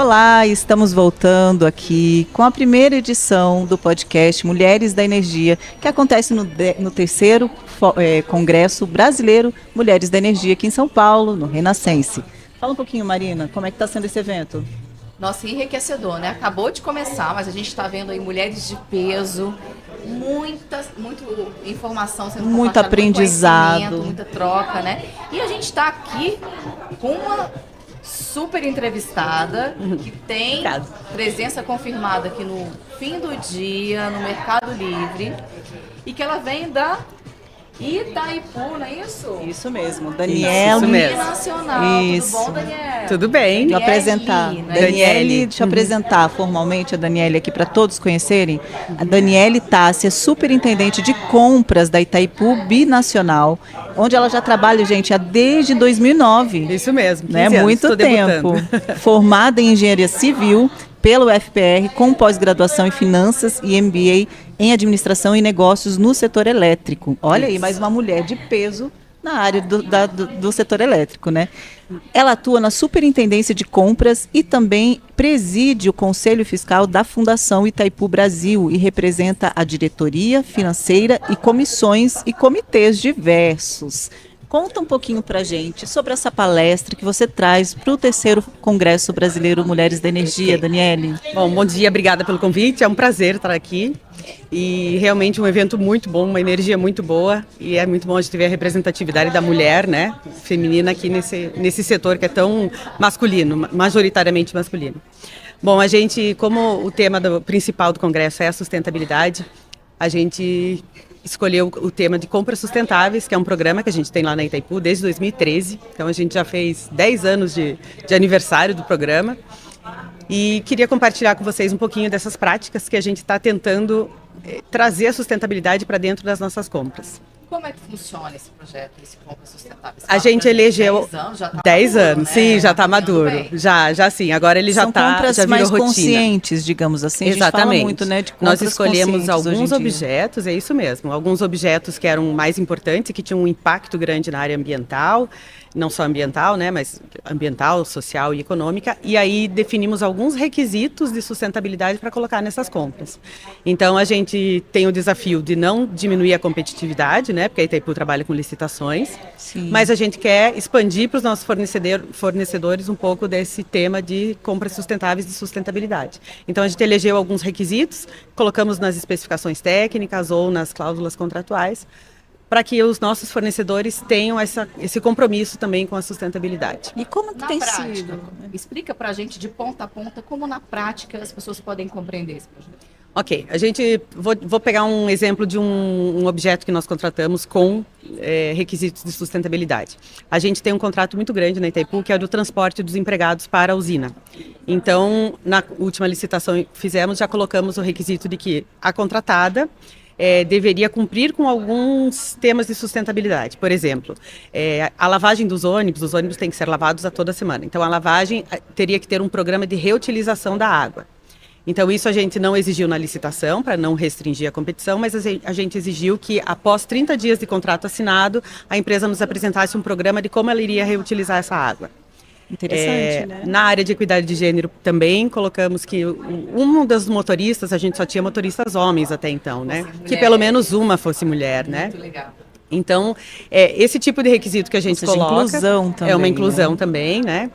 Olá, estamos voltando aqui com a primeira edição do podcast Mulheres da Energia, que acontece no terceiro Congresso Brasileiro Mulheres da Energia aqui em São Paulo, no Renascense. Fala um pouquinho, Marina, como é que está sendo esse evento? Nossa, enriquecedor, né? Acabou de começar, mas a gente está vendo aí mulheres de peso, muita informação sendo compartilhada, muito aprendizado, muita troca, né? E a gente está aqui com uma super entrevistada que tem presença confirmada aqui no Fim do Dia, no Mercado Livre, e que ela vem da Itaipu, não é isso? Isso mesmo, Daniele. Isso mesmo. Nacional. Isso. Tudo bom, Daniele? Tudo bem. Vou apresentar. Né? Daniele, deixa eu apresentar formalmente a Daniele aqui para todos conhecerem. A Daniele Tássia, superintendente de compras da Itaipu Binacional, onde ela já trabalha, gente, desde 2009. Isso mesmo, 15 né? anos, Muito tempo. Formada em engenharia civil pelo UFPR, com pós-graduação em finanças e MBA em administração e negócios no setor elétrico. Olha aí, mais uma mulher de peso na área do setor elétrico, né? Ela atua na Superintendência de Compras e também preside o Conselho Fiscal da Fundação Itaipu Brasil e representa a diretoria financeira e comissões e comitês diversos. Conta um pouquinho para a gente sobre essa palestra que você traz para o terceiro Congresso Brasileiro Mulheres da Energia, Daniele. Bom dia, obrigada pelo convite, é um prazer estar aqui e realmente um evento muito bom, uma energia muito boa e é muito bom a gente ver a representatividade da mulher, né, feminina aqui nesse setor que é tão masculino, majoritariamente masculino. Bom, a gente, como o tema principal do Congresso é a sustentabilidade, a gente escolheu o tema de compras sustentáveis, que é um programa que a gente tem lá na Itaipu desde 2013. Então a gente já fez 10 anos de aniversário do programa. E queria compartilhar com vocês um pouquinho dessas práticas que a gente está tentando trazer a sustentabilidade para dentro das nossas compras. Como é que funciona esse projeto, esse Compras Sustentáveis? A gente elegeu 10 anos, né? Sim, já está maduro. Já sim. Agora ele já está, compras já virou mais rotina. Conscientes, digamos assim. Exatamente. A gente fala muito, né, de compras. Nós escolhemos alguns objetos, é isso mesmo. Alguns objetos que eram mais importantes, que tinham um impacto grande na área ambiental, não só ambiental, né, mas ambiental, social e econômica. E aí definimos alguns requisitos de sustentabilidade para colocar nessas compras. Então a gente tem o desafio de não diminuir a competitividade, né, porque a Itaipu trabalha com licitações, sim, mas a gente quer expandir para os nossos fornecedores um pouco desse tema de compras sustentáveis, de sustentabilidade. Então a gente elegeu alguns requisitos, colocamos nas especificações técnicas ou nas cláusulas contratuais, para que os nossos fornecedores tenham esse compromisso também com a sustentabilidade. E como que tem sido? Explica para a gente de ponta a ponta como na prática as pessoas podem compreender esse projeto. Ok, vou pegar um exemplo de um objeto que nós contratamos com requisitos de sustentabilidade. A gente tem um contrato muito grande na Itaipu, que é do transporte dos empregados para a usina. Então, na última licitação que fizemos, já colocamos o requisito de que a contratada deveria cumprir com alguns temas de sustentabilidade. Por exemplo, a lavagem dos ônibus, os ônibus têm que ser lavados a toda semana. Então, a lavagem teria que ter um programa de reutilização da água. Então, isso a gente não exigiu na licitação, para não restringir a competição, mas a gente exigiu que, após 30 dias de contrato assinado, a empresa nos apresentasse um programa de como ela iria reutilizar essa água. Interessante, né? Na área de equidade de gênero também colocamos que um dos motoristas, a gente só tinha motoristas homens até então, né? Que pelo menos uma fosse mulher, né? Muito legal. Então, esse tipo de requisito que a gente coloca inclusão também, é uma inclusão também, né?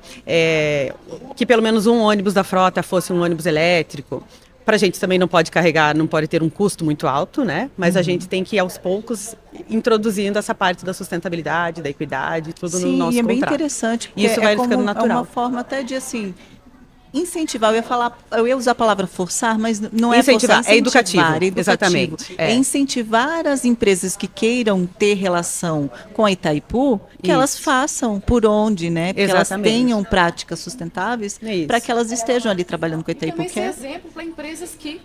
Que pelo menos um ônibus da frota fosse um ônibus elétrico. Para a gente também não pode carregar, não pode ter um custo muito alto, né? Mas a gente tem que ir aos poucos introduzindo essa parte da sustentabilidade, da equidade, tudo no nosso contrato. Sim, é bem interessante, porque isso vai ficando natural. É uma forma até de assim incentivar, eu ia usar a palavra forçar, mas não é incentivar, forçar, é educativo. Exatamente. É incentivar as empresas que queiram ter relação com a Itaipu, que elas façam por onde, né? Que elas tenham práticas sustentáveis para que elas estejam ali trabalhando com a Itaipu. E também ser exemplo para empresas que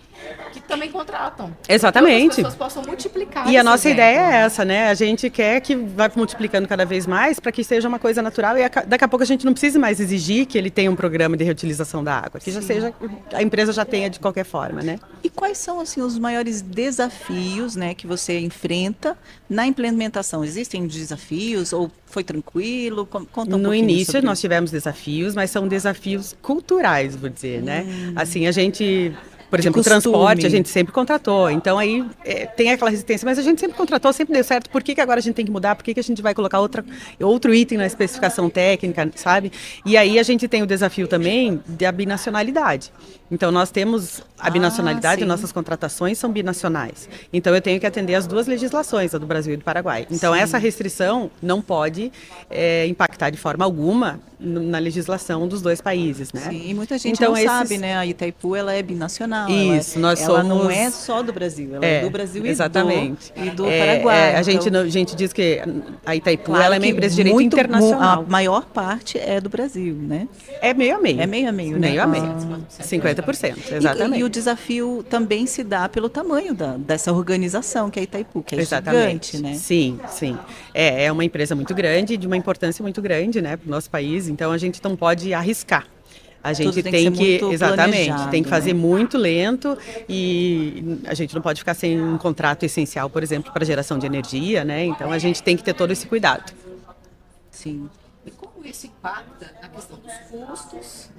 que também contratam. Exatamente. Para que as pessoas possam multiplicar. E a nossa exemplo, ideia é né? essa, né? A gente quer que vá multiplicando cada vez mais para que seja uma coisa natural e daqui a pouco a gente não precise mais exigir que ele tenha um programa de reutilização da água, que já seja, a empresa já tenha de qualquer forma, né? E quais são assim os maiores desafios, né, que você enfrenta na implementação? Existem desafios ou foi tranquilo? Conta um No pouquinho início sobre nós isso. tivemos desafios, mas são desafios culturais, vou dizer, né? Assim, a gente, por exemplo, o costume. transporte a gente sempre contratou, então aí tem aquela resistência, mas a gente sempre contratou, sempre deu certo. Por que agora a gente tem que mudar? Por que a gente vai colocar outro item na especificação técnica, sabe? E aí a gente tem o desafio também da binacionalidade. Então nós temos a binacionalidade, sim. nossas contratações são binacionais. Então eu tenho que atender as duas legislações, a do Brasil e do Paraguai. Então essa restrição não pode impactar de forma alguma na legislação dos dois países, né? Sim, e muita gente Então, não sabe, né? A Itaipu, ela é binacional. Isso, nós ela não somos- é só do Brasil, ela é do Brasil exatamente. e do Paraguai. A gente, Então, a gente diz que a Itaipu claro ela é uma que empresa de direito muito, internacional. a maior parte é do Brasil, né? É meio a meio. É meio a meio, né? Meio a meio. Ah. 50%, E exatamente. o desafio também se dá pelo tamanho dessa organização que é a Itaipu, que é Exatamente, gigante, né? Sim, sim. É uma empresa muito grande, de uma importância muito grande, né, para o nosso país, então a gente não pode arriscar. A gente Tudo tem que ser muito exatamente, planejado, tem que fazer né? muito lento e a gente não pode ficar sem um contrato essencial, por exemplo, para geração de energia, né? Então a gente tem que ter todo esse cuidado. Sim. E como isso impacta na questão dos custos?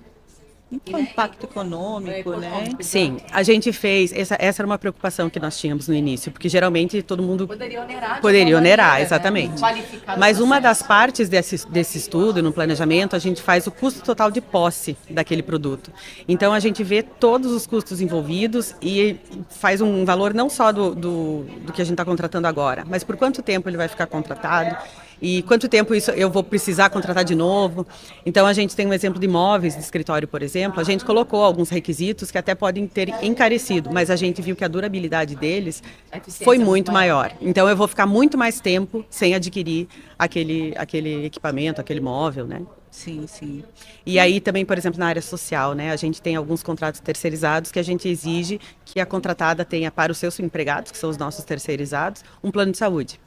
Então, impacto econômico, né? Sim, a gente fez, essa era uma preocupação que nós tínhamos no início, porque geralmente todo mundo Poderia onerar de poderia alguma onerar, maneira, exatamente. né? Qualificar o Mas uma das processo. partes desse estudo, no planejamento, a gente faz o custo total de posse daquele produto. Então a gente vê todos os custos envolvidos e faz um valor não só do que a gente está contratando agora, mas por quanto tempo ele vai ficar contratado. E quanto tempo isso eu vou precisar contratar de novo? Então a gente tem um exemplo de imóveis de escritório, por exemplo. A gente colocou alguns requisitos que até podem ter encarecido, mas a gente viu que a durabilidade deles A eficiência foi é muito muito maior. Então eu vou ficar muito mais tempo sem adquirir aquele equipamento, aquele móvel, né? Sim, sim. E aí também, por exemplo, na área social, né, a gente tem alguns contratos terceirizados que a gente exige que a contratada tenha para os seus empregados, que são os nossos terceirizados, um plano de saúde.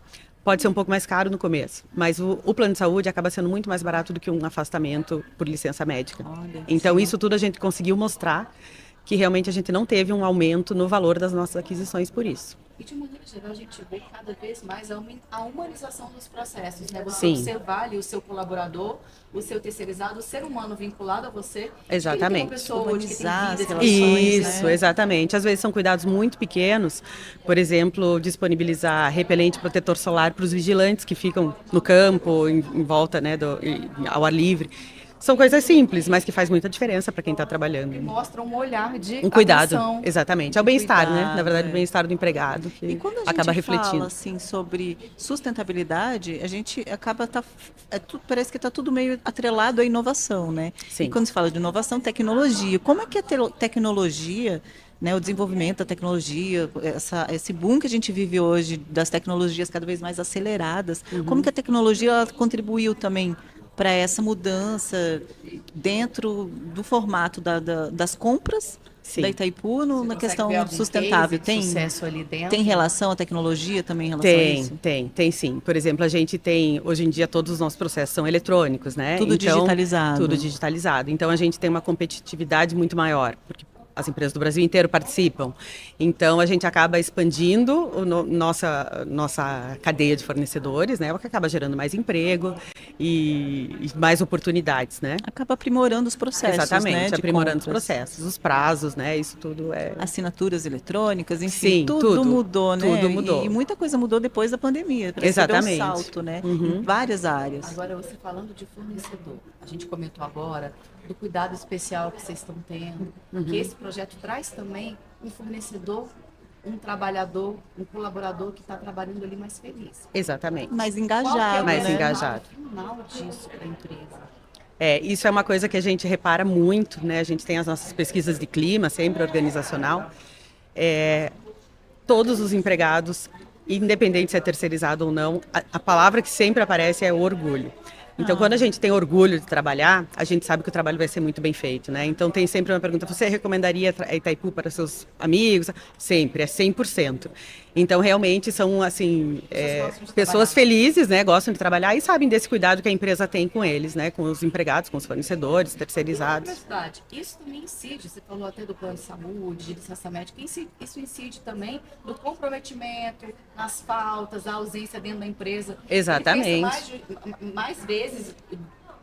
Pode ser um pouco mais caro no começo, mas o plano de saúde acaba sendo muito mais barato do que um afastamento por licença médica. Olha, Então, sim. isso tudo a gente conseguiu mostrar que realmente a gente não teve um aumento no valor das nossas aquisições por isso. E de maneira geral, a gente vê cada vez mais a humanização dos processos, né? Você Sim. observar ali o seu colaborador, o seu terceirizado, o ser humano vinculado a você. Exatamente. Que ele tem uma pessoa, de que tem Humanizar vida, as de relações, Isso, né? exatamente. Às vezes são cuidados muito pequenos, por exemplo, disponibilizar repelente protetor solar para os vigilantes que ficam no campo, em volta, né, ao ar livre. São coisas simples, mas que faz muita diferença para quem está trabalhando. mostra um olhar de Um cuidado, atenção. exatamente. É o de bem-estar, né? cuidado, Na verdade, é. o bem-estar do empregado que E quando a gente acaba refletindo. fala assim sobre sustentabilidade, a gente acaba parece que está tudo meio atrelado à inovação, né? Sim. E quando se fala de inovação, tecnologia. Como é que a tecnologia, né, o desenvolvimento da tecnologia, esse boom que a gente vive hoje das tecnologias cada vez mais aceleradas, Uhum. como que a tecnologia ela contribuiu também para essa mudança dentro do formato das compras Sim. da Itaipu Você na consegue questão ver algum sustentável? case de sucesso ali dentro? Tem relação a tecnologia também em relação a isso? Tem sim. Por exemplo, a gente tem, hoje em dia, todos os nossos processos são eletrônicos, né? Tudo digitalizado. Tudo digitalizado. Então, a gente tem uma competitividade muito maior, porque as empresas do Brasil inteiro participam. Então, a gente acaba expandindo nossa cadeia de fornecedores, né? O que acaba gerando mais emprego e mais oportunidades, né? Acaba aprimorando os processos, Exatamente, né, de aprimorando os compras. processos, os prazos, né? Isso tudo é... Assinaturas eletrônicas, enfim, Sim, tudo tudo. mudou, né? Tudo mudou. E muita coisa mudou depois da pandemia. Parece que Exatamente. deu um salto, né? Uhum. Em várias áreas. Agora, você falando de fornecedor, a gente comentou agora do cuidado especial que vocês estão tendo, que esse projeto traz também um fornecedor, um trabalhador, um colaborador que está trabalhando ali mais feliz. Exatamente. Mais Qual que é engajado, o Mais né? engajado. final disso para a empresa? Isso é uma coisa que a gente repara muito, né? A gente tem as nossas pesquisas de clima, sempre organizacional. Todos os empregados, independente se é terceirizado ou não, a palavra que sempre aparece é orgulho. Então, quando a gente tem orgulho de trabalhar, a gente sabe que o trabalho vai ser muito bem feito, né? Então, tem sempre uma pergunta, você recomendaria a Itaipu para seus amigos? Sempre, é 100%. Então, realmente, são, assim, pessoas felizes, né? Gostam de trabalhar e sabem desse cuidado que a empresa tem com eles, né? Com os empregados, com os fornecedores, terceirizados. Curiosidade, isso também incide, você falou até do plano de saúde, de licença médica, isso incide também no comprometimento, nas faltas, a ausência dentro da empresa. Exatamente. Ele pensa mais vezes,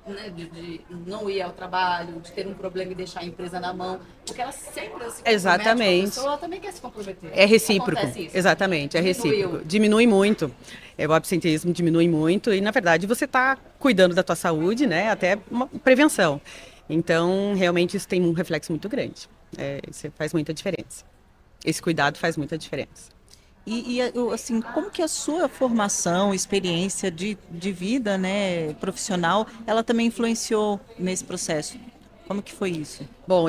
né, de não ir ao trabalho, de ter um problema e deixar a empresa na mão, porque ela sempre se compromete. Exatamente. Com a pessoa, ela também quer se comprometer. É recíproco. Acontece isso. Exatamente, é recíproco. Diminui muito. O absenteísmo diminui muito e, na verdade, você está cuidando da tua saúde, né? Até uma prevenção. Então, realmente, isso tem um reflexo muito grande. Isso faz muita diferença. Esse cuidado faz muita diferença. Assim, como que a sua formação, experiência de vida, né, profissional, ela também influenciou nesse processo? Como que foi isso? Bom,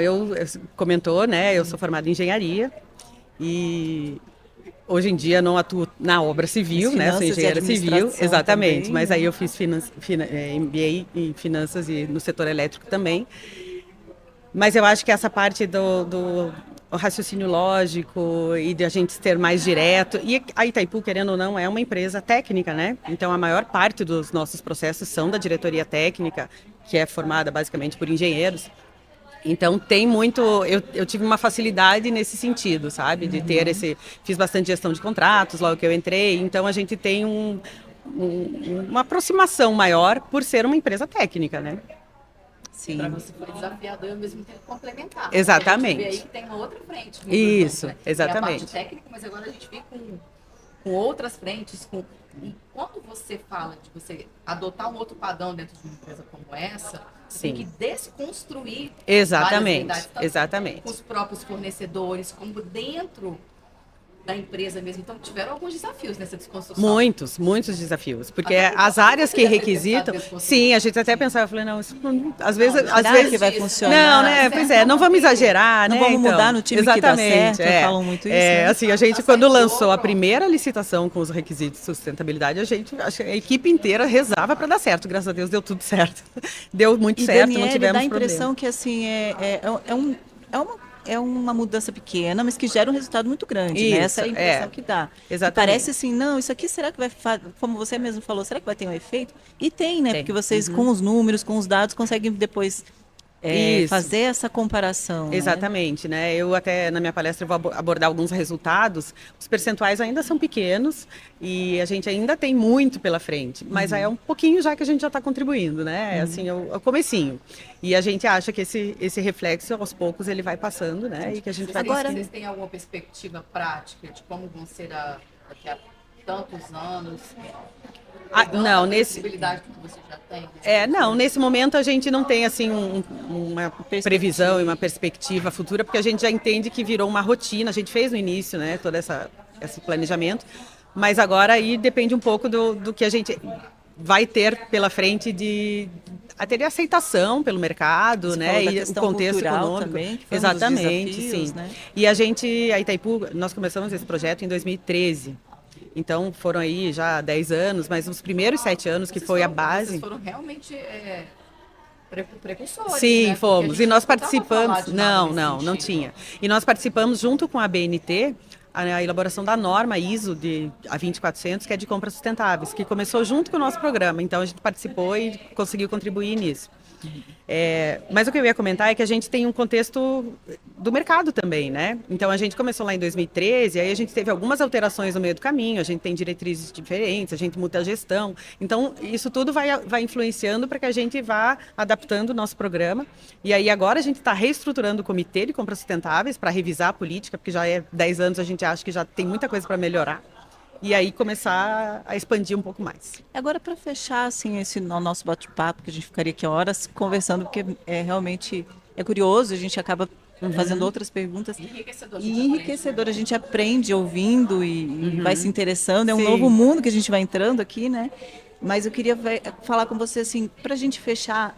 comentou, né, eu sou formada em engenharia e hoje em dia não atuo na obra civil, né, sou engenheira civil, exatamente, também, mas aí eu fiz MBA em finanças e no setor elétrico também. Mas eu acho que essa parte do raciocínio lógico e de a gente ter mais direto. E a Itaipu, querendo ou não, é uma empresa técnica, né? Então, a maior parte dos nossos processos são da diretoria técnica, que é formada basicamente por engenheiros. Então, tem muito... Eu tive uma facilidade nesse sentido, sabe? De ter Fiz bastante gestão de contratos logo que eu entrei. Então, a gente tem uma aproximação maior por ser uma empresa técnica, né? Sim. Para você foi desafiador e ao mesmo tempo complementar. Exatamente. A gente vê aí que tem uma outra frente. Isso, né? exatamente. Tem a parte técnica, mas agora a gente vê com outras frentes. E quando você fala de você adotar um outro padrão dentro de uma empresa como essa, você tem que desconstruir exatamente, exatamente. Com os próprios fornecedores, como dentro da empresa mesmo. Então, tiveram alguns desafios nessa desconstrução. Muitos desafios. Porque as áreas que requisitam... Sim, a gente até pensava, eu falei, não, isso, às vezes que vai funcionar. Não, né? Pois é, não vamos exagerar, não né? Não vamos mudar no time que dá certo, falam muito isso. Né? Assim, a gente, quando lançou a primeira licitação com os requisitos de sustentabilidade, acho que a equipe inteira rezava para dar certo. Graças a Deus, deu tudo certo. Deu muito certo, Daniele, não tivemos dá a impressão que, assim, é uma mudança pequena, mas que gera um resultado muito grande, isso, né? Essa é a impressão que dá. Exatamente. Parece assim, não, isso aqui será que vai, como você mesmo falou, será que vai ter um efeito? E tem, né? Porque vocês, com os números, com os dados, conseguem depois fazer essa comparação. Exatamente, né? Eu até na minha palestra vou abordar alguns resultados. Os percentuais ainda são pequenos e a gente ainda tem muito pela frente, mas é um pouquinho já que a gente já está contribuindo, né? Assim, é o comecinho. E a gente acha que esse reflexo, aos poucos, ele vai passando, né? E que a gente vai... Agora, vocês têm alguma perspectiva prática de como vão ser daqui a tantos anos? Não, possibilidade que você já tem? Não, nesse momento a gente não tem assim uma previsão e uma perspectiva futura, porque a gente já entende que virou uma rotina. A gente fez no início, né, todo esse planejamento, mas agora aí depende um pouco do que a gente vai ter pela frente até de aceitação pelo mercado, né, e o contexto econômico também, que exatamente, desafios, sim. Né? E a Itaipu, nós começamos esse projeto em 2013. Então, foram aí já 10 anos, mas os primeiros 7 anos que foi a base... Vocês foram realmente precursores, Sim, né? fomos. E nós participamos... Não tinha. E nós participamos junto com a BNT a elaboração da norma ISO a 20400, que é de compras sustentáveis, que começou junto com o nosso programa. Então, a gente participou e conseguiu contribuir nisso. Mas o que eu ia comentar é que a gente tem um contexto do mercado também, né? Então a gente começou lá em 2013, aí a gente teve algumas alterações no meio do caminho, a gente tem diretrizes diferentes, a gente muda a gestão. Então isso tudo vai influenciando para que a gente vá adaptando o nosso programa. E aí agora a gente está reestruturando o comitê de compras sustentáveis para revisar a política, porque já 10 anos a gente acha que já tem muita coisa para melhorar. E aí começar a expandir um pouco mais. Agora, para fechar assim, esse nosso bate-papo, que a gente ficaria aqui horas conversando, porque realmente é curioso, a gente acaba fazendo outras perguntas. Enriquecedor. A gente aprende ouvindo e vai se interessando. É um novo mundo que a gente vai entrando aqui, né? Mas eu queria falar com você, assim, para a gente fechar,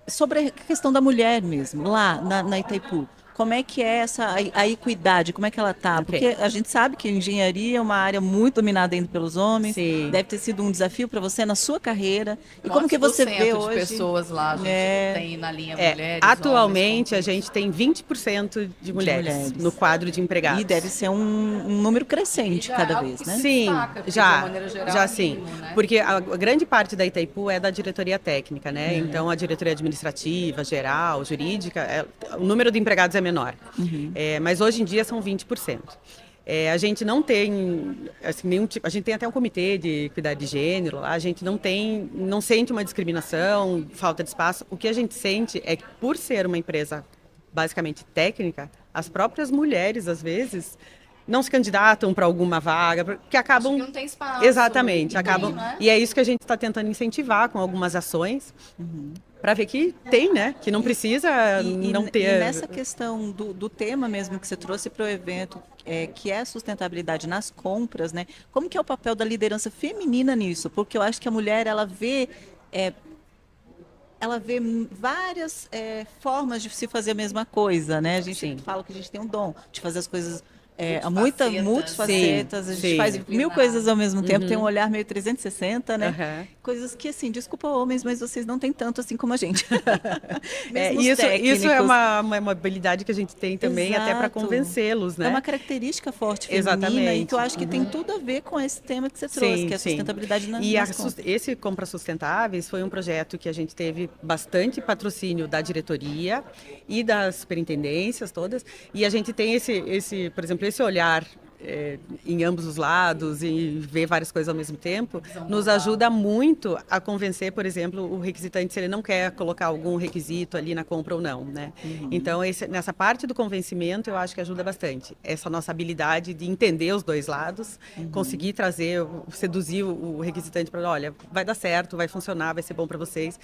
sobre a questão da mulher mesmo, lá na Itaipu. como é que é a equidade, como é que ela tá? Ok. Porque a gente sabe que a engenharia é uma área muito dominada ainda pelos homens. Sim. Deve ter sido um desafio para você na sua carreira. E como Quantos que você por vê cento de hoje? pessoas lá a gente tem na linha mulheres, Atualmente, a homens, gente tem 20% de mulheres mulheres. no quadro de empregados. E deve ser um número crescente já cada é algo vez, que né? se Sim, destaca, porque, de já, uma maneira geral, já é sim. mínimo, né? Porque a grande parte da Itaipu é da diretoria técnica, né? Então, a diretoria administrativa, geral, jurídica, o número de empregados é menor. Mas hoje em dia são 20%. A gente não tem, assim, nenhum tipo, a gente tem até um comitê de equidade de gênero lá, a gente não sente uma discriminação, falta de espaço. O que a gente sente é que, por ser uma empresa basicamente técnica, as próprias mulheres, às vezes, não se candidatam para alguma vaga, porque acabam... Acho que não tem espaço. Exatamente, e acabam... tem, né? E é isso que a gente está tentando incentivar com algumas ações, para ver que tem, né? Que não precisa não ter... E nessa questão do tema mesmo que você trouxe para o evento, que é a sustentabilidade nas compras, né? Como que é o papel da liderança feminina nisso? Porque eu acho que a mulher, ela vê várias formas de se fazer a mesma coisa, né? A gente Sim. fala que a gente tem um dom de fazer as coisas Multifacetas. multifacetas, a gente Sim. faz mil coisas ao mesmo tempo, tem um olhar meio 360, né? Aham. Coisas que, assim, desculpa homens, mas vocês não têm tanto assim como a gente. É, Mesmo os isso é técnicos. uma habilidade que a gente tem também, até para Exato. convencê-los, né? É uma característica forte feminina Exatamente. e que eu acho que tem tudo a ver com esse tema que você trouxe, que é a sustentabilidade E nas compras. esse Compras Sustentáveis foi um projeto que a gente teve bastante patrocínio da diretoria e das superintendências todas. E a gente tem por exemplo, esse olhar em ambos os lados e ver várias coisas ao mesmo tempo, nos ajuda muito a convencer, por exemplo, o requisitante se ele não quer colocar algum requisito ali na compra ou não, né? Então, nessa parte do convencimento, eu acho que ajuda bastante. Essa nossa habilidade de entender os dois lados, conseguir seduzir o requisitante para, olha, vai dar certo, vai funcionar, vai ser bom para vocês.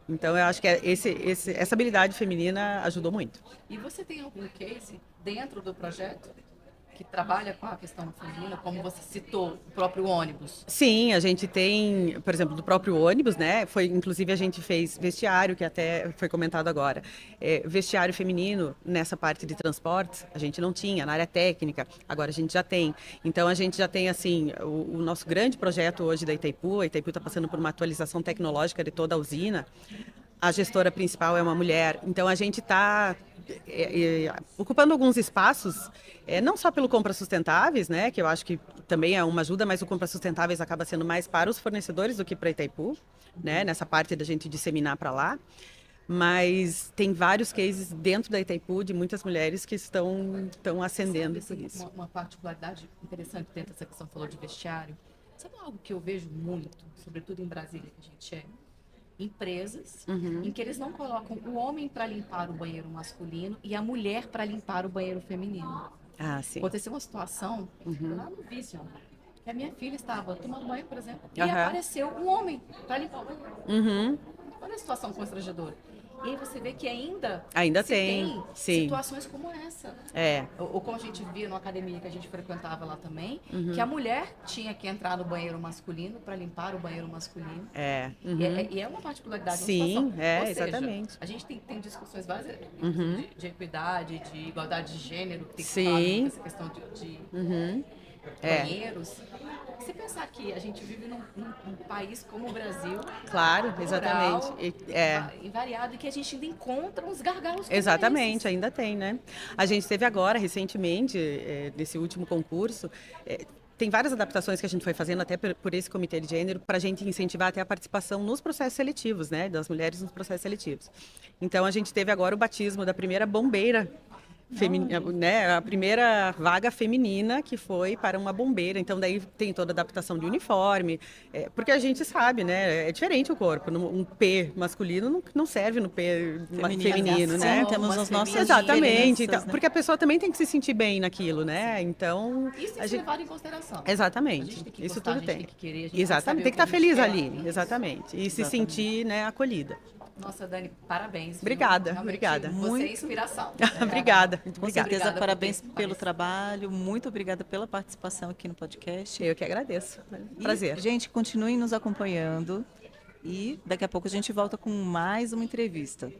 Então, eu acho que essa habilidade feminina ajudou muito. E você tem algum case dentro do projeto que trabalha com a questão feminina, como você citou, o próprio ônibus? Sim, a gente tem, por exemplo, do próprio ônibus, né? Inclusive a gente fez vestiário, que até foi comentado agora. Vestiário feminino nessa parte de transportes, a gente não tinha, na área técnica, agora a gente já tem. Então a gente já tem, assim, o nosso grande projeto hoje da Itaipu, a Itaipu está passando por uma atualização tecnológica de toda a usina. A gestora principal é uma mulher, então a gente está ocupando alguns espaços, não só pelo Compras Sustentáveis, né, que eu acho que também é uma ajuda, mas o Compras Sustentáveis acaba sendo mais para os fornecedores do que para a Itaipu, né, nessa parte da gente disseminar para lá. Mas tem vários cases dentro da Itaipu de muitas mulheres que estão ascendendo por isso. Uma particularidade interessante dentro dessa questão, falou de vestiário. Sabe algo que eu vejo muito, sobretudo em Brasília, que a gente empresas em que eles não colocam o homem para limpar o banheiro masculino e a mulher para limpar o banheiro feminino. Ah, sim. Aconteceu uma situação lá no Vision, que a minha filha estava tomando banho, por exemplo, e Aham. apareceu um homem para limpar o banheiro. Olha a situação constrangedora. E aí você vê que ainda se tem, sim. situações como essa. Ou como a gente via na academia que a gente frequentava lá também, que a mulher tinha que entrar no banheiro masculino para limpar o banheiro masculino. E é uma particularidade. Sim, uma situação. Ou seja, exatamente. a gente tem discussões várias de equidade, de igualdade de gênero, que tem que Sim. falar muito dessa questão de banheiros. Se pensar que a gente vive num país como o Brasil, Claro, plural, exatamente. e variado, e que a gente ainda encontra uns gargalos como Exatamente, esses. ainda tem, né? A gente teve agora, recentemente, nesse último concurso, tem várias adaptações que a gente foi fazendo até por esse comitê de gênero para a gente incentivar até a participação nos processos seletivos, né? Das mulheres nos processos seletivos. Então, a gente teve agora o batismo da primeira bombeira né, a primeira vaga feminina que foi para uma bombeira. Então daí tem toda a adaptação de uniforme, porque a gente sabe, né, é diferente o corpo. Um P masculino não serve no P feminino, né? Sim, temos as nossas Exatamente, diferenças, então, né? porque a pessoa também tem que se sentir bem naquilo, né? Então Isso tem que ser levado em consideração. Exatamente. A gente tem que Isso gostar, tudo a gente tem. tem que querer, a gente Exatamente, tem que saber estar o que a feliz gente quer. ali, exatamente. E se sentir, né, acolhida. Nossa, Dani, parabéns. viu? Obrigada, Realmente, obrida. Você é inspiração. Obrigada. Com Obrigada. certeza, Obrigada parabéns por ter pelo trabalho, muito obrigada pela participação aqui no podcast. Eu que agradeço. E, Prazer. gente, continuem nos acompanhando e daqui a pouco a gente volta com mais uma entrevista.